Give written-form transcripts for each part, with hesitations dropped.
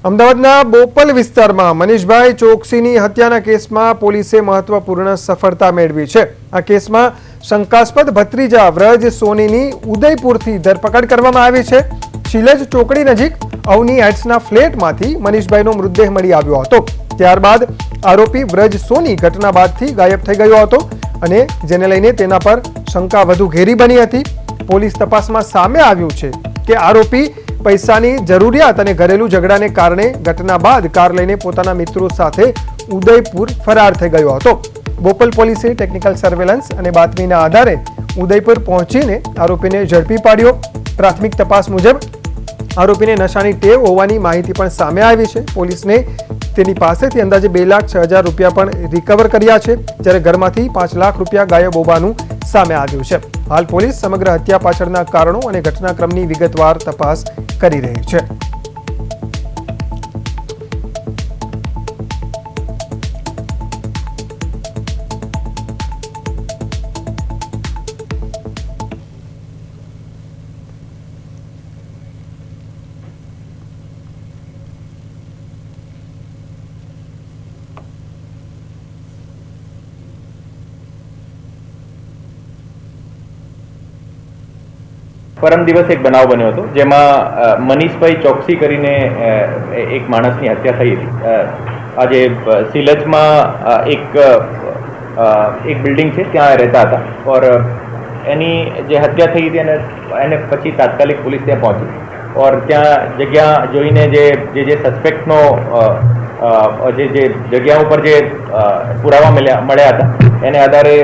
અમદાવાદના બોપલ વિસ્તારમાં મનીષભાઈ ચોકસીની હત્યાના કેસમાં પોલીસે મહત્વપૂર્ણ સફળતા મેળવી છે। આ કેસમાં શંકાસ્પદ ભત્રીજા વ્રજ સોનીની ઉદયપુરથી ધરપકડ કરવામાં આવી છે। શિલજ ચોકડી નજીક અવની એટ્સના ફ્લેટમાંથી મનીષભાઈનો મૃતદેહ મળી આવ્યો હતો। ત્યારબાદ આરોપી વ્રજ સોની ઘટના બાદથી ગાયબ થઈ ગયો હતો અને જેને લઈને તેના પર શંકા વધુ ઘેરી બની હતી। પોલીસ તપાસમાં સામે આવ્યું છે કે આરોપી પૈસાની જરૂરિયાત અને ઘરેલું ઝઘડાને કારણે ઘટના બાદ કાર લઈને પોતાના મિત્રો સાથે ઉદયપુર ફરાર થઈ ગયો હતો। બોપલ પોલીસે ટેકનિકલ સર્વેલન્સ અને બાતમીના આધારે ઉદયપુર પહોંચીને આરોપીને ઝડપી પાડ્યો। પ્રાથમિક તપાસ મુજબ આરોપીને નશાની ટેવ હોવાની માહિતી પણ સામે આવી છે। પોલીસને તેની પાસેથી અંદાજે 2,06,000 રૂપિયા પણ રિકવર કર્યા છે, જ્યારે ઘરમાંથી 5 લાખ રૂપિયા ગાયબ હોવાનું સામે આવ્યું છે। હાલ પોલીસ સમગ્ર હત્યા પાછળના કારણો અને ઘટનાક્રમની વિગતવાર તપાસ કરી રહી છે। પરમ દિવસ એક બનાવ બન્યો હતો જેમાં મનીષભાઈ ચોકસી કરીને એક માણસની હત્યા થઈ હતી। આજે સિલજમાં એક બિલ્ડિંગ છે ત્યાં રહેતા હતા और એની જે હત્યા થઈ હતી એને પછી તાત્કાલિક પોલીસ ત્યાં પહોંચી और ત્યાં જગ્યા જોઈને જે સસ્પેક્ટનો જે જગ્યા ઉપર જે પુરાવા મળ્યા હતા એને આધારે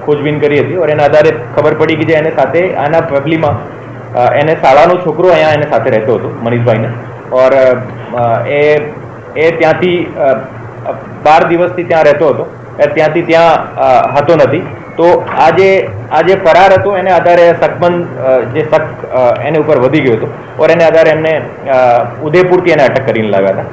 खोजबीन करी थी और एना आधारे खबर पड़ी कि एने साथे आना फैमिली में एने शाळानो छोकरो अहींया एने साथे रहतो हतो मनीषभाई ने और ए त्यांथी 12 દિવસથી ત્યાં રહેતો હતો ત્યાંથી ત્યાં હતો નથી। તો આજે ફરાર હતો એને આધારે શકમંદ જે શક એને ઉપર વધી ગયો હતો और એને આધારે એમને ઉદયપુરથી એને અટક કરીને લાવ્યા હતા।